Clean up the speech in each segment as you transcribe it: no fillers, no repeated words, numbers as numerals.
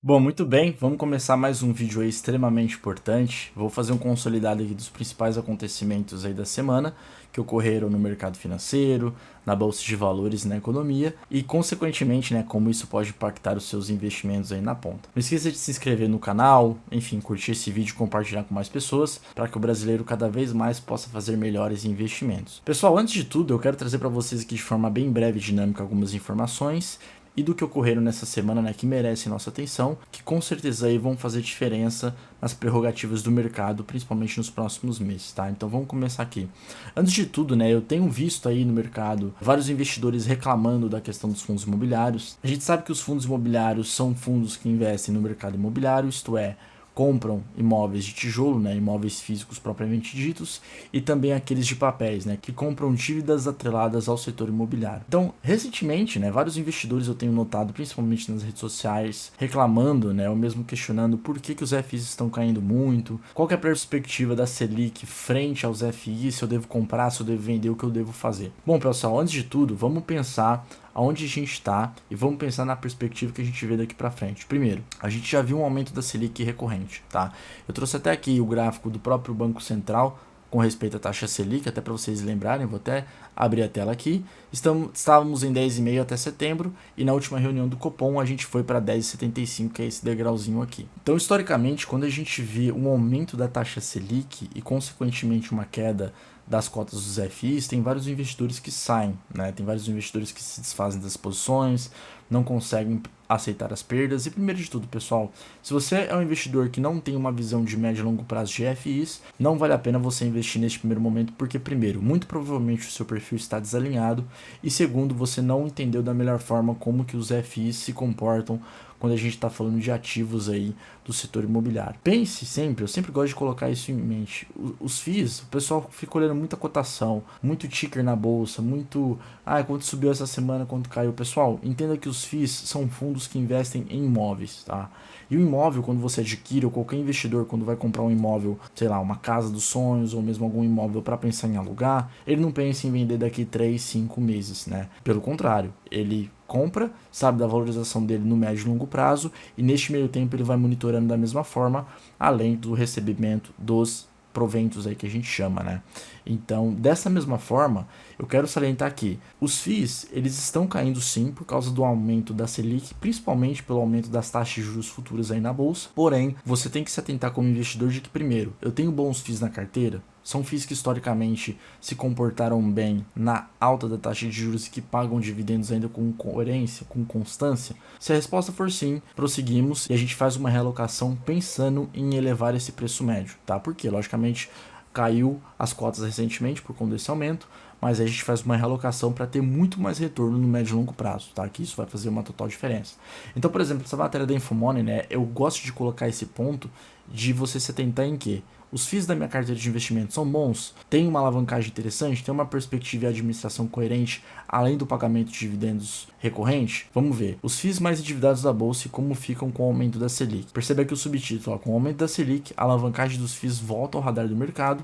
Bom, muito bem, vamos começar mais um vídeo aí extremamente importante. Vou fazer um consolidado aqui dos principais acontecimentos aí da semana que ocorreram no mercado financeiro, na bolsa de valores, na economia e, consequentemente, né, como isso pode impactar os seus investimentos aí na ponta. Não esqueça de se inscrever no canal, enfim, curtir esse vídeo e compartilhar com mais pessoas para que o brasileiro cada vez mais possa fazer melhores investimentos. Pessoal, antes de tudo, eu quero trazer para vocês aqui de forma bem breve e dinâmica algumas informações e do que ocorreram nessa semana, né, que merecem nossa atenção, que com certeza aí vão fazer diferença nas prerrogativas do mercado, principalmente nos próximos meses, tá? Então vamos começar aqui. Antes de tudo, né, eu tenho visto aí no mercado vários investidores reclamando da questão dos fundos imobiliários. A gente sabe que os fundos imobiliários são fundos que investem no mercado imobiliário, isto é, compram imóveis de tijolo, né, imóveis físicos propriamente ditos, e também aqueles de papéis, né, que compram dívidas atreladas ao setor imobiliário. Então, recentemente, né, vários investidores eu tenho notado, principalmente nas redes sociais, reclamando, né, ou mesmo questionando por que os FIs estão caindo muito, qual que é a perspectiva da Selic frente aos FIs, se eu devo comprar, se eu devo vender, o que eu devo fazer. Bom, pessoal, antes de tudo, vamos pensar aonde a gente está e vamos pensar na perspectiva que a gente vê daqui para frente. Primeiro, a gente já viu um aumento da Selic recorrente, tá? Eu trouxe até aqui o gráfico do próprio Banco Central com respeito à taxa Selic, até para vocês lembrarem, vou até abrir a tela aqui. Estávamos em 10,5 até setembro e na última reunião do Copom a gente foi para 10,75, que é esse degrauzinho aqui. Então, historicamente, quando a gente vê um aumento da taxa Selic e, consequentemente, uma queda das cotas dos FIs, tem vários investidores que saem, né? Tem vários investidores que se desfazem das posições, não conseguem aceitar as perdas. E primeiro de tudo, pessoal, se você é um investidor que não tem uma visão de médio e longo prazo de FIs, não vale a pena você investir neste primeiro momento, porque primeiro, muito provavelmente o seu perfil está desalinhado e segundo, você não entendeu da melhor forma como que os FIs se comportam quando a gente está falando de ativos aí do setor imobiliário. Pense sempre, eu sempre gosto de colocar isso em mente, os FIIs, o pessoal fica olhando muita cotação, muito ticker na bolsa, muito, quanto subiu essa semana, quanto caiu. Pessoal, entenda que os FIIs são fundos que investem em imóveis, tá? E o imóvel, quando você adquire, ou qualquer investidor, quando vai comprar um imóvel, sei lá, uma casa dos sonhos, ou mesmo algum imóvel para pensar em alugar, ele não pensa em vender daqui 3, 5 meses, né? Pelo contrário, ele compra, sabe da valorização dele no médio e longo prazo, e neste meio tempo ele vai monitorando da mesma forma, além do recebimento dos proventos aí que a gente chama, né? Então, dessa mesma forma, eu quero salientar aqui, os FIIs, eles estão caindo sim por causa do aumento da Selic, principalmente pelo aumento das taxas de juros futuras aí na bolsa. Porém, você tem que se atentar como investidor de que, primeiro, eu tenho bons FIIs na carteira, são FIIs que historicamente se comportaram bem na alta da taxa de juros e que pagam dividendos ainda com coerência, com constância? Se a resposta for sim, prosseguimos e a gente faz uma realocação pensando em elevar esse preço médio, tá? Porque, logicamente, caiu as cotas recentemente por conta desse aumento, mas aí a gente faz uma realocação para ter muito mais retorno no médio e longo prazo, tá? Que isso vai fazer uma total diferença. Então, por exemplo, essa matéria da Infomoney, né? Eu gosto de colocar esse ponto de você se atentar em que os FIIs da minha carteira de investimento são bons, tem uma alavancagem interessante, tem uma perspectiva de administração coerente, além do pagamento de dividendos recorrente. Vamos ver. Os FIIs mais endividados da bolsa e como ficam com o aumento da Selic. Perceba aqui o subtítulo, com o aumento da Selic, a alavancagem dos FIIs volta ao radar do mercado.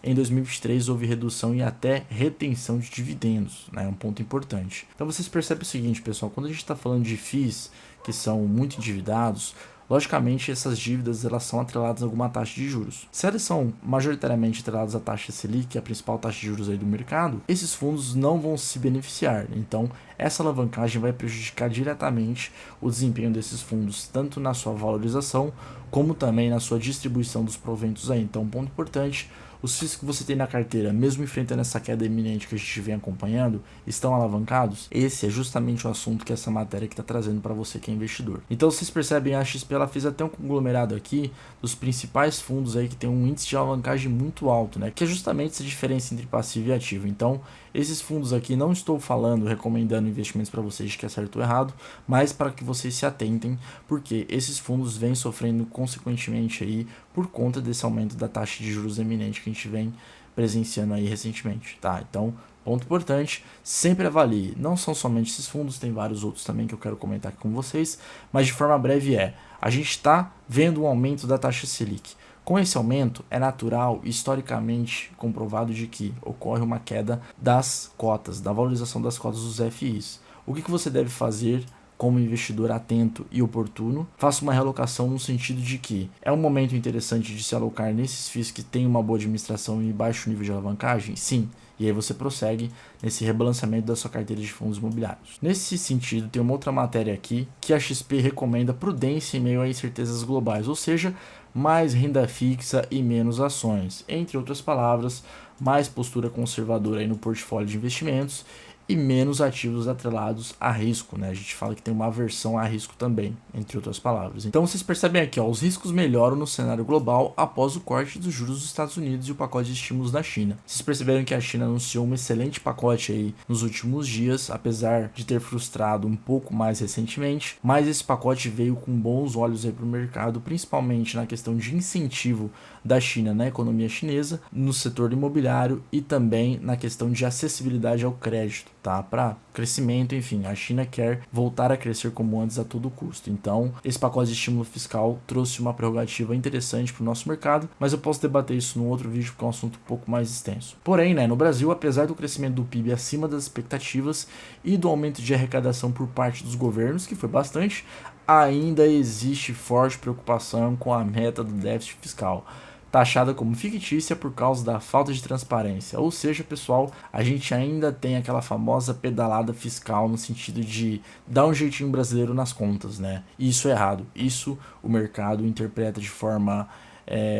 Em 2023 houve redução e até retenção de dividendos, né? Um ponto importante. Então vocês percebem o seguinte, pessoal, quando a gente está falando de FIIs que são muito endividados, logicamente essas dívidas elas são atreladas a alguma taxa de juros. Se elas são majoritariamente atreladas à taxa Selic, que é a principal taxa de juros aí do mercado, esses fundos não vão se beneficiar. Então essa alavancagem vai prejudicar diretamente o desempenho desses fundos, tanto na sua valorização, como também na sua distribuição dos proventos aí. Então, um ponto importante, os FIIs que você tem na carteira, mesmo enfrentando essa queda iminente que a gente vem acompanhando, estão alavancados? Esse é justamente o assunto que essa matéria está trazendo para você que é investidor. Então vocês percebem, a XP ela fez até um conglomerado aqui dos principais fundos aí que tem um índice de alavancagem muito alto, né? Que é justamente essa diferença entre passivo e ativo. Então, esses fundos aqui, não estou falando, recomendando investimentos para vocês de que é certo ou errado, mas para que vocês se atentem, porque esses fundos vêm sofrendo consequentemente aí por conta desse aumento da taxa de juros eminente que a gente vem presenciando aí recentemente, tá? Então, ponto importante, sempre avalie, não são somente esses fundos, tem vários outros também que eu quero comentar aqui com vocês, mas de forma breve a gente está vendo um aumento da taxa Selic. Com esse aumento, é natural e historicamente comprovado de que ocorre uma queda das cotas, da valorização das cotas dos FIIs. O que você deve fazer como investidor atento e oportuno, faça uma realocação no sentido de que é um momento interessante de se alocar nesses FIIs que tem uma boa administração e baixo nível de alavancagem? Sim. E aí você prossegue nesse rebalanceamento da sua carteira de fundos imobiliários. Nesse sentido, tem uma outra matéria aqui que a XP recomenda prudência em meio a incertezas globais, ou seja, mais renda fixa e menos ações. Entre outras palavras, mais postura conservadora aí no portfólio de investimentos e menos ativos atrelados a risco, né? A gente fala que tem uma aversão a risco também, entre outras palavras. Então vocês percebem aqui, ó, os riscos melhoram no cenário global após o corte dos juros dos Estados Unidos e o pacote de estímulos da China. Vocês perceberam que a China anunciou um excelente pacote aí nos últimos dias, apesar de ter frustrado um pouco mais recentemente, mas esse pacote veio com bons olhos aí para o mercado, principalmente na questão de incentivo da China na economia chinesa, no setor imobiliário e também na questão de acessibilidade ao crédito, tá? Para crescimento, enfim, a China quer voltar a crescer como antes a todo custo. Então, esse pacote de estímulo fiscal trouxe uma prerrogativa interessante para o nosso mercado, mas eu posso debater isso num outro vídeo porque é um assunto um pouco mais extenso. Porém, né, no Brasil, apesar do crescimento do PIB acima das expectativas e do aumento de arrecadação por parte dos governos, que foi bastante, ainda existe forte preocupação com a meta do déficit fiscal, taxada como fictícia por causa da falta de transparência. Ou seja, pessoal, a gente ainda tem aquela famosa pedalada fiscal no sentido de dar um jeitinho brasileiro nas contas, né? E isso é errado. Isso o mercado interpreta de forma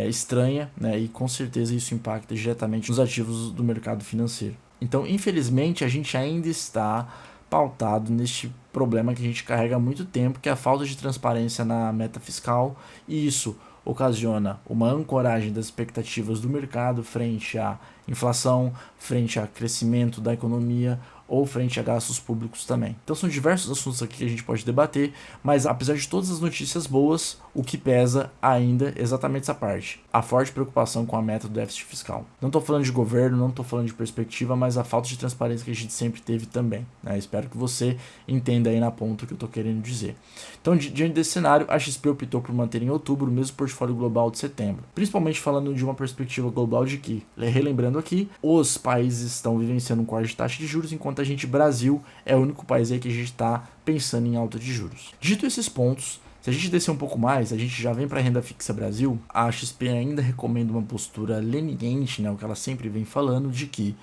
estranha, né? E com certeza isso impacta diretamente nos ativos do mercado financeiro. Então, infelizmente, a gente ainda está pautado neste problema que a gente carrega há muito tempo, que é a falta de transparência na meta fiscal, e isso ocasiona uma ancoragem das expectativas do mercado frente à inflação, frente ao crescimento da economia ou frente a gastos públicos também. Então são diversos assuntos aqui que a gente pode debater, mas apesar de todas as notícias boas, o que pesa ainda é exatamente essa parte, a forte preocupação com a meta do déficit fiscal. Não estou falando de governo, não estou falando de perspectiva, mas a falta de transparência que a gente sempre teve também, né? Espero que você entenda aí na ponta o que eu estou querendo dizer. Então, diante desse cenário, a XP optou por manter em outubro o mesmo portfólio global de setembro, principalmente falando de uma perspectiva global de que, relembrando aqui, os países estão vivenciando um corte de taxa de juros, enquanto a gente, Brasil, é o único país aí que a gente está pensando em alta de juros. Dito esses pontos, se a gente descer um pouco mais, a gente já vem para a renda fixa Brasil, a XP ainda recomenda uma postura leniente, né, o que ela sempre vem falando, de que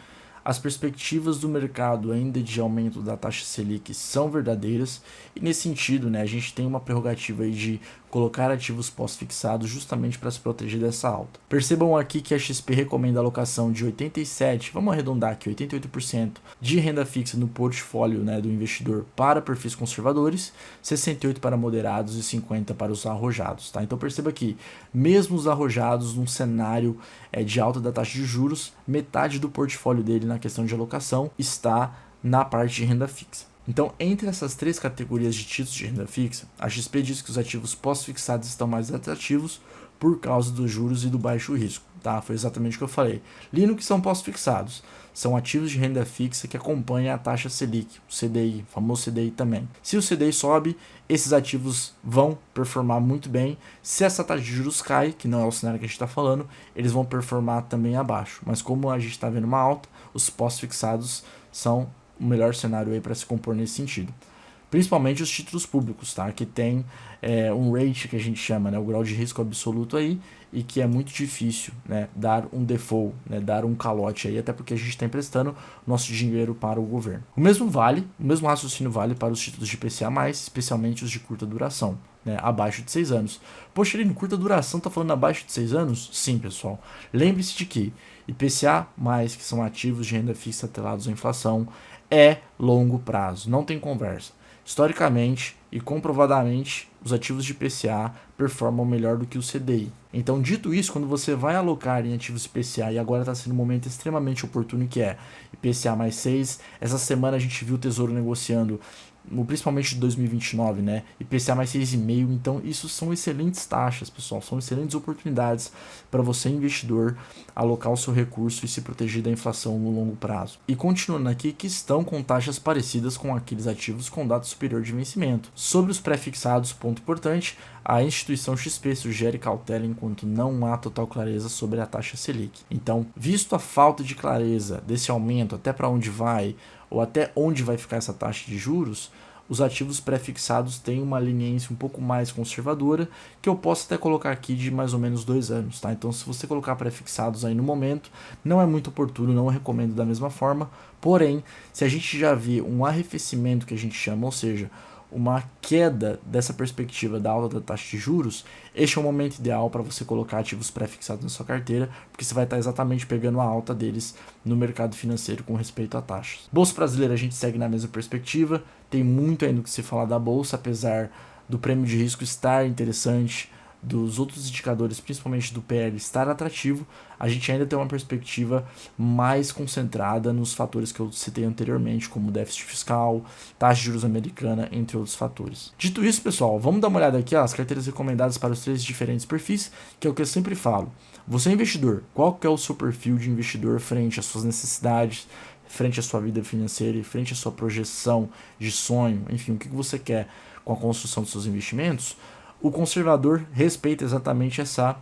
as perspectivas do mercado ainda de aumento da taxa Selic são verdadeiras e nesse sentido, né, a gente tem uma prerrogativa aí de colocar ativos pós-fixados justamente para se proteger dessa alta. Percebam aqui que a XP recomenda a alocação de 87%, vamos arredondar aqui, 88% de renda fixa no portfólio, né, do investidor para perfis conservadores, 68% para moderados e 50% para os arrojados. Tá? Então perceba que mesmo os arrojados num cenário de alta da taxa de juros, metade do portfólio dele na questão de alocação está na parte de renda fixa. Então, entre essas três categorias de títulos de renda fixa, a XP diz que os ativos pós-fixados estão mais atrativos por causa dos juros e do baixo risco. Tá? Foi exatamente o que eu falei. Lino que são pós-fixados. São ativos de renda fixa que acompanham a taxa Selic, o CDI, o famoso CDI também. Se o CDI sobe, esses ativos vão performar muito bem. Se essa taxa de juros cai, que não é o cenário que a gente está falando, eles vão performar também abaixo. Mas como a gente está vendo uma alta, os pós-fixados são o melhor cenário aí para se compor nesse sentido. Principalmente os títulos públicos, tá? Que tem um rate que a gente chama, né? O grau de risco absoluto aí, e que é muito difícil, né, dar um default, né, dar um calote aí, até porque a gente está emprestando nosso dinheiro para o governo. O mesmo raciocínio vale para os títulos de IPCA+, especialmente os de curta duração, né, abaixo de 6 anos. Poxa, Lino, curta duração tá falando abaixo de 6 anos? Sim, pessoal. Lembre-se de que IPCA+, que são ativos de renda fixa atrelados à inflação, é longo prazo, não tem conversa. Historicamente e comprovadamente, os ativos de IPCA performam melhor do que o CDI. Então, dito isso, quando você vai alocar em ativos IPCA, e agora está sendo um momento extremamente oportuno, que é IPCA mais 6, essa semana a gente viu o Tesouro negociando, principalmente de 2029, né? IPCA mais 6,5, então isso são excelentes taxas, pessoal, são excelentes oportunidades para você, investidor, alocar o seu recurso e se proteger da inflação no longo prazo. E continuando aqui, que estão com taxas parecidas com aqueles ativos com data superior de vencimento. Sobre os pré-fixados, ponto importante, a instituição XP sugere cautela enquanto não há total clareza sobre a taxa Selic. Então, visto a falta de clareza desse aumento, até para onde vai, ou até onde vai ficar essa taxa de juros, os ativos pré-fixados têm uma leniência um pouco mais conservadora, que eu posso até colocar aqui de mais ou menos 2 anos, tá? Então, se você colocar pré-fixados aí no momento, não é muito oportuno, não recomendo da mesma forma. Porém, se a gente já vê um arrefecimento que a gente chama, ou seja, uma queda dessa perspectiva da alta da taxa de juros, este é o momento ideal para você colocar ativos pré-fixados na sua carteira, porque você vai estar exatamente pegando a alta deles no mercado financeiro com respeito a taxas. Bolsa brasileira, a gente segue na mesma perspectiva, tem muito ainda o que se falar da bolsa, apesar do prêmio de risco estar interessante, dos outros indicadores, principalmente do PL, estar atrativo, a gente ainda tem uma perspectiva mais concentrada nos fatores que eu citei anteriormente, como déficit fiscal, taxa de juros americana, entre outros fatores. Dito isso, pessoal, vamos dar uma olhada aqui, as carteiras recomendadas para os 3 diferentes perfis, que é o que eu sempre falo. Você é investidor, qual que é o seu perfil de investidor frente às suas necessidades, frente à sua vida financeira e frente à sua projeção de sonho, enfim, o que você quer com a construção dos seus investimentos? O conservador respeita exatamente essa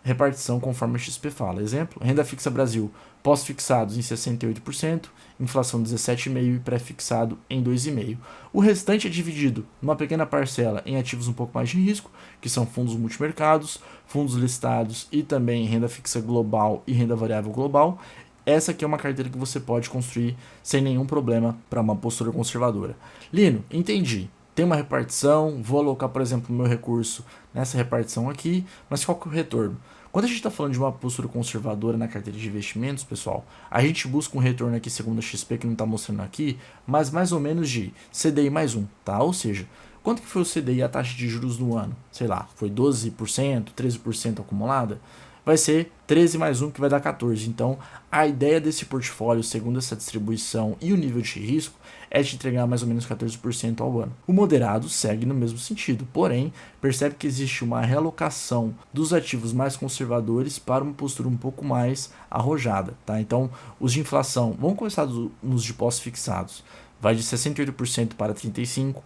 repartição conforme a XP fala. Exemplo, renda fixa Brasil, pós-fixados em 68%, inflação 17,5% e pré-fixado em 2,5%. O restante é dividido numa pequena parcela em ativos um pouco mais de risco, que são fundos multimercados, fundos listados e também renda fixa global e renda variável global. Essa aqui é uma carteira que você pode construir sem nenhum problema para uma postura conservadora. Lino, entendi. Tem uma repartição, vou alocar, por exemplo, o meu recurso nessa repartição aqui, mas qual que é o retorno? Quando a gente está falando de uma postura conservadora na carteira de investimentos, pessoal, a gente busca um retorno aqui, segundo a XP, que não está mostrando aqui, mas mais ou menos de CDI mais 1, tá? Ou seja, quanto que foi o CDI, a taxa de juros no ano? Sei lá, foi 12%, 13% acumulada? Vai ser 13 mais 1, que vai dar 14. Então, a ideia desse portfólio, segundo essa distribuição e o nível de risco, é de entregar mais ou menos 14% ao ano. O moderado segue no mesmo sentido, porém, percebe que existe uma realocação dos ativos mais conservadores para uma postura um pouco mais arrojada, tá? Então, os de inflação, vamos começar nos de pós-fixados, vai de 68% para 35%,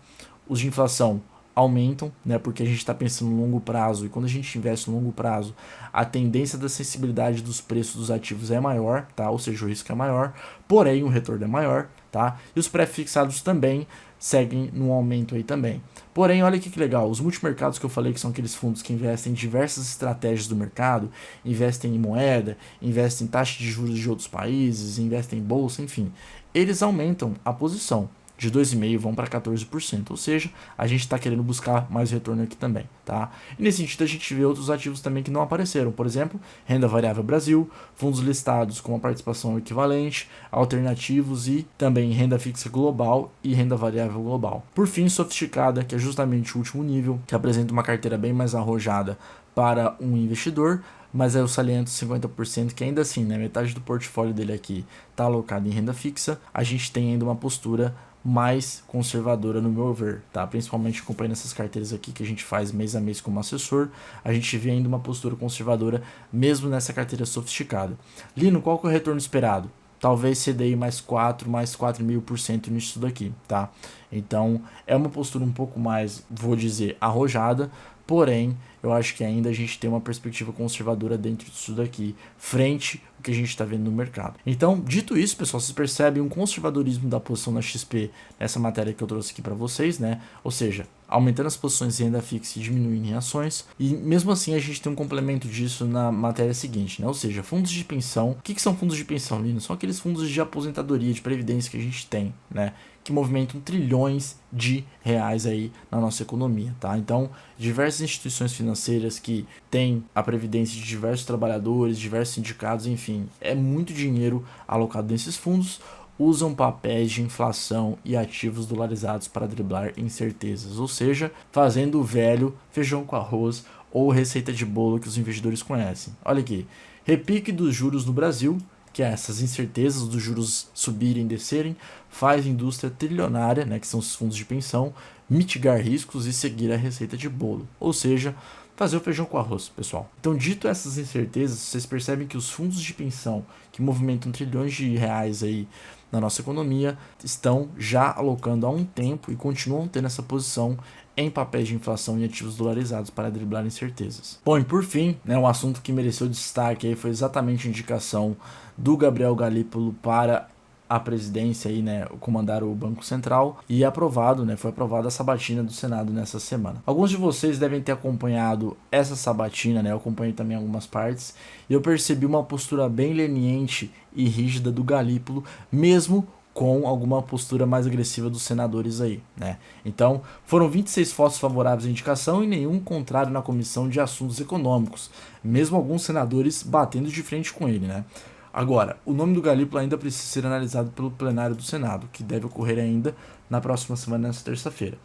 os de inflação aumentam, né, porque a gente está pensando no longo prazo, e quando a gente investe no longo prazo, a tendência da sensibilidade dos preços dos ativos é maior, tá? Ou seja, o risco é maior, porém o retorno é maior, tá? E os pré-fixados também seguem no aumento aí também. Porém, olha aqui que legal, os multimercados que eu falei, que são aqueles fundos que investem em diversas estratégias do mercado, investem em moeda, investem em taxa de juros de outros países, investem em bolsa, enfim, eles aumentam a posição. De 2,5% vão para 14%, ou seja, a gente está querendo buscar mais retorno aqui também, tá? E nesse sentido a gente vê outros ativos também que não apareceram, por exemplo, renda variável Brasil, fundos listados com uma participação equivalente, alternativos e também renda fixa global e renda variável global. Por fim, sofisticada, que é justamente o último nível, que apresenta uma carteira bem mais arrojada para um investidor, mas eu saliento 50% que ainda assim, né, metade do portfólio dele aqui está alocado em renda fixa, a gente tem ainda uma postura mais conservadora no meu ver, tá? Principalmente acompanhando essas carteiras aqui que a gente faz mês a mês como assessor, a gente vê ainda uma postura conservadora mesmo nessa carteira sofisticada. Lino, qual que é o retorno esperado? Talvez CDI mais 4, mais 4.000% nisso daqui, tá? Então, é uma postura um pouco mais, vou dizer, arrojada, porém, eu acho que ainda a gente tem uma perspectiva conservadora dentro disso daqui, frente ao que a gente está vendo no mercado. Então, dito isso, pessoal, vocês percebem um conservadorismo da posição na XP nessa matéria que eu trouxe aqui para vocês, né? Ou seja, aumentando as posições de renda fixa e diminuindo em ações. E mesmo assim, a gente tem um complemento disso na matéria seguinte, né? Ou seja, fundos de pensão. O que são fundos de pensão, Lino? São aqueles fundos de aposentadoria, de previdência que a gente tem, né? Que movimentam trilhões de reais aí na nossa economia, tá? Então, diversas instituições financeiras que têm a previdência de diversos trabalhadores, diversos sindicatos, enfim, é muito dinheiro alocado nesses fundos, usam papéis de inflação e ativos dolarizados para driblar incertezas, ou seja, fazendo o velho feijão com arroz ou receita de bolo que os investidores conhecem. Olha aqui, repique dos juros no Brasil, que é essas incertezas dos juros subirem e descerem, faz a indústria trilionária, né, que são os fundos de pensão, mitigar riscos e seguir a receita de bolo, ou seja, fazer o feijão com arroz, pessoal. Então, dito essas incertezas, vocês percebem que os fundos de pensão, que movimentam trilhões de reais aí na nossa economia, estão já alocando há um tempo e continuam tendo essa posição em papéis de inflação e ativos dolarizados para driblar incertezas. Bom, e por fim, né, um assunto que mereceu destaque aí foi exatamente a indicação do Gabriel Galípolo para a presidência aí, né, comandar o Banco Central e aprovado, né, foi aprovada a sabatina do Senado nessa semana. Alguns de vocês devem ter acompanhado essa sabatina, né, eu acompanhei também algumas partes e eu percebi uma postura bem leniente e rígida do Galípolo, mesmo com alguma postura mais agressiva dos senadores aí, né? Então, foram 26 votos favoráveis à indicação e nenhum contrário na Comissão de Assuntos Econômicos, mesmo alguns senadores batendo de frente com ele, né? Agora, o nome do Galípolo ainda precisa ser analisado pelo plenário do Senado, que deve ocorrer ainda na próxima semana, nessa terça-feira.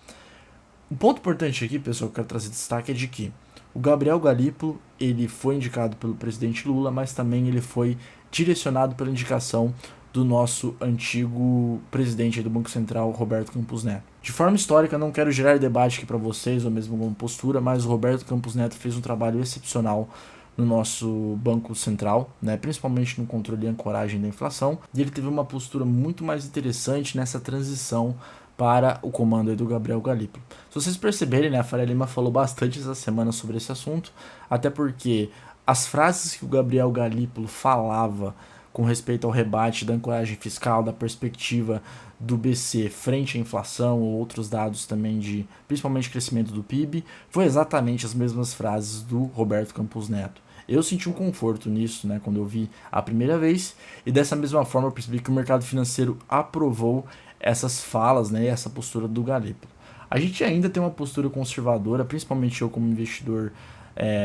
Um ponto importante aqui, pessoal, que eu quero trazer destaque é de que o Gabriel Galípolo, ele foi indicado pelo presidente Lula, mas também ele foi direcionado pela indicação do nosso antigo presidente do Banco Central, Roberto Campos Neto. De forma histórica, não quero gerar debate aqui para vocês, ou mesmo alguma postura, mas o Roberto Campos Neto fez um trabalho excepcional no nosso Banco Central, né, principalmente no controle e ancoragem da inflação, e ele teve uma postura muito mais interessante nessa transição para o comando aí do Gabriel Galípolo. Se vocês perceberem, né, a Faria Lima falou bastante essa semana sobre esse assunto, até porque as frases que o Gabriel Galípolo falava com respeito ao rebate da ancoragem fiscal, da perspectiva do BC frente à inflação ou outros dados também de, principalmente, crescimento do PIB, foi exatamente as mesmas frases do Roberto Campos Neto. Eu senti um conforto nisso, né, quando eu vi a primeira vez, e dessa mesma forma eu percebi que o mercado financeiro aprovou essas falas, né, e essa postura do Galípolo. A gente ainda tem uma postura conservadora, principalmente eu como investidor,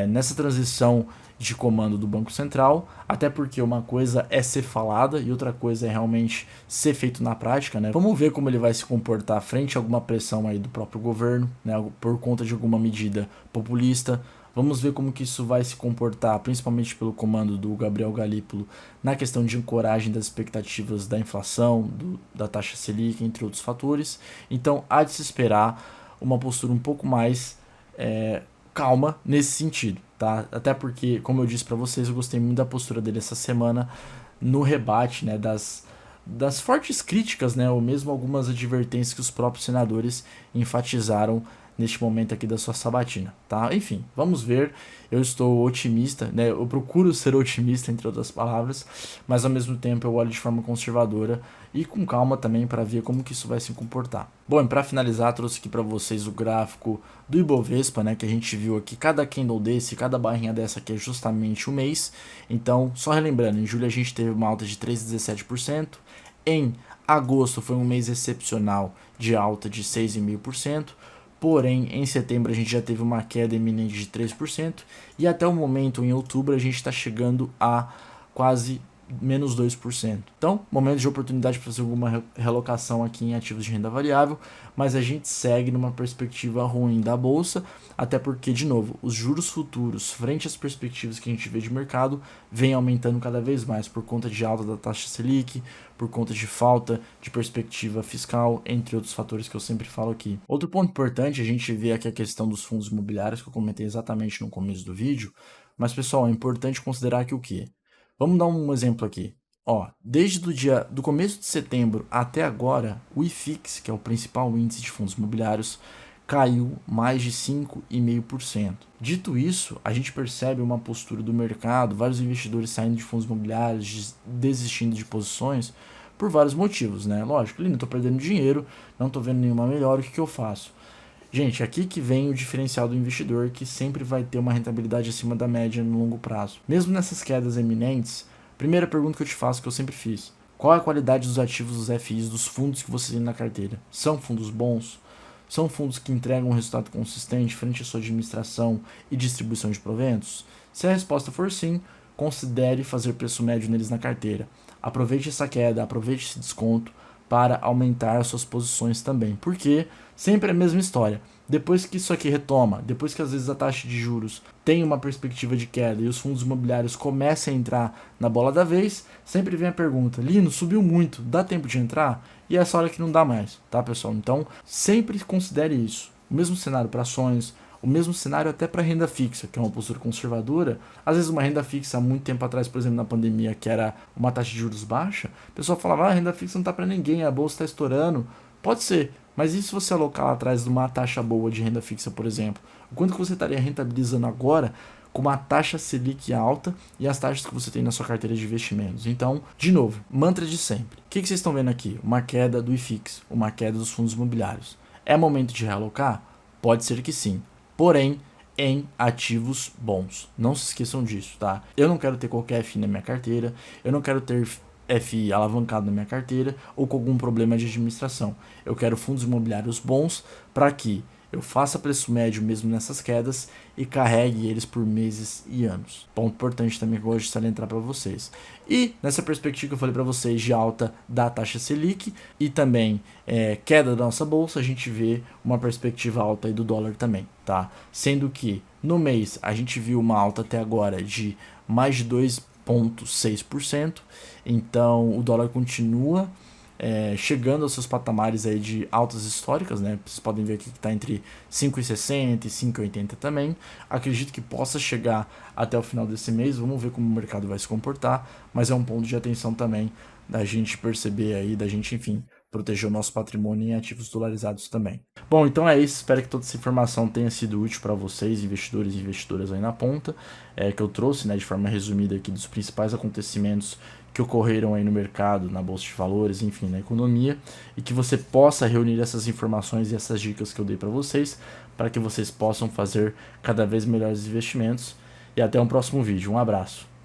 nessa transição de comando do Banco Central, até porque uma coisa é ser falada e outra coisa é realmente ser feito na prática, né? Vamos ver como ele vai se comportar frente a alguma pressão aí do próprio governo, né, por conta de alguma medida populista. Vamos ver como que isso vai se comportar, principalmente pelo comando do Gabriel Galípolo, na questão de ancoragem das expectativas da inflação, da taxa Selic, entre outros fatores. Então, há de se esperar uma postura um pouco mais calma nesse sentido, tá? Até porque, como eu disse para vocês, eu gostei muito da postura dele essa semana no rebate, né, das fortes críticas, né, ou mesmo algumas advertências que os próprios senadores enfatizaram neste momento aqui da sua sabatina, tá? Enfim, vamos ver. Eu estou otimista, né? Eu procuro ser otimista, entre outras palavras, mas ao mesmo tempo eu olho de forma conservadora e com calma também para ver como que isso vai se comportar. Bom, e para finalizar, trouxe aqui para vocês o gráfico do Ibovespa, né, que a gente viu aqui, cada candle desse, cada barrinha dessa aqui é justamente o mês. Então, só relembrando, em julho a gente teve uma alta de 3,17%, em agosto foi um mês excepcional de alta de 6,5%, porém, em setembro a gente já teve uma queda iminente de 3%, e até o momento, em outubro, a gente está chegando a quase menos 2%. Então, momento de oportunidade para fazer alguma relocação aqui em ativos de renda variável, mas a gente segue numa perspectiva ruim da bolsa, até porque, de novo, os juros futuros, frente às perspectivas que a gente vê de mercado, vem aumentando cada vez mais por conta de alta da taxa Selic, por conta de falta de perspectiva fiscal, entre outros fatores que eu sempre falo aqui. Outro ponto importante, a gente vê aqui a questão dos fundos imobiliários, que eu comentei exatamente no começo do vídeo, mas, pessoal, é importante considerar que o quê? Vamos dar um exemplo aqui. Ó, desde do começo de setembro até agora, o IFIX, que é o principal índice de fundos imobiliários, caiu mais de 5,5%. Dito isso, a gente percebe uma postura do mercado, vários investidores saindo de fundos imobiliários, desistindo de posições, por vários motivos, né? Lógico, não estou perdendo dinheiro, não estou vendo nenhuma melhora, o que eu faço? Gente, aqui que vem o diferencial do investidor, que sempre vai ter uma rentabilidade acima da média no longo prazo. Mesmo nessas quedas eminentes, primeira pergunta que eu te faço, que eu sempre fiz: qual é a qualidade dos ativos dos FIs, dos fundos que você tem na carteira? São fundos bons? São fundos que entregam um resultado consistente frente à sua administração e distribuição de proventos? Se a resposta for sim, considere fazer preço médio neles na carteira. Aproveite essa queda, aproveite esse desconto para aumentar suas posições também, porque sempre é a mesma história. Depois que isso aqui retoma, depois que às vezes a taxa de juros tem uma perspectiva de queda e os fundos imobiliários começam a entrar na bola da vez, sempre vem a pergunta: Lino, subiu muito, dá tempo de entrar? E é essa hora que não dá mais, tá, pessoal? Então, sempre considere isso. O mesmo cenário para ações, o mesmo cenário até para renda fixa, que é uma postura conservadora. Às vezes uma renda fixa, há muito tempo atrás, por exemplo, na pandemia, que era uma taxa de juros baixa, o pessoal falava: a renda fixa não está para ninguém, a bolsa está estourando. Pode ser, mas e se você alocar lá atrás de uma taxa boa de renda fixa, por exemplo? O quanto que você estaria rentabilizando agora com uma taxa Selic alta e as taxas que você tem na sua carteira de investimentos. Então, de novo, mantra de sempre. O que vocês estão vendo aqui? Uma queda do IFIX, uma queda dos fundos imobiliários. É momento de realocar? Pode ser que sim. Porém, em ativos bons. Não se esqueçam disso, tá? Eu não quero ter qualquer FI na minha carteira, eu não quero ter FI alavancado na minha carteira ou com algum problema de administração. Eu quero fundos imobiliários bons para que eu faça preço médio mesmo nessas quedas e carregue eles por meses e anos. Ponto importante também que eu gosto de salientar para vocês. E nessa perspectiva que eu falei para vocês de alta da taxa Selic e também queda da nossa bolsa, a gente vê uma perspectiva alta aí do dólar também, tá? Sendo que no mês a gente viu uma alta até agora de mais de 2,6%, então o dólar continua chegando aos seus patamares aí de altas históricas, né? Vocês podem ver aqui que está entre 5,60 e 5,80 também. Acredito que possa chegar até o final desse mês. Vamos ver como o mercado vai se comportar, mas é um ponto de atenção também da gente perceber aí, da gente, enfim, proteger o nosso patrimônio em ativos dolarizados também. Bom, então é isso. Espero que toda essa informação tenha sido útil para vocês, investidores e investidoras aí na ponta, que eu trouxe, né, de forma resumida aqui dos principais acontecimentos que ocorreram aí no mercado, na bolsa de valores, enfim, na economia, e que você possa reunir essas informações e essas dicas que eu dei para vocês, para que vocês possam fazer cada vez melhores investimentos. E até um próximo vídeo. Um abraço.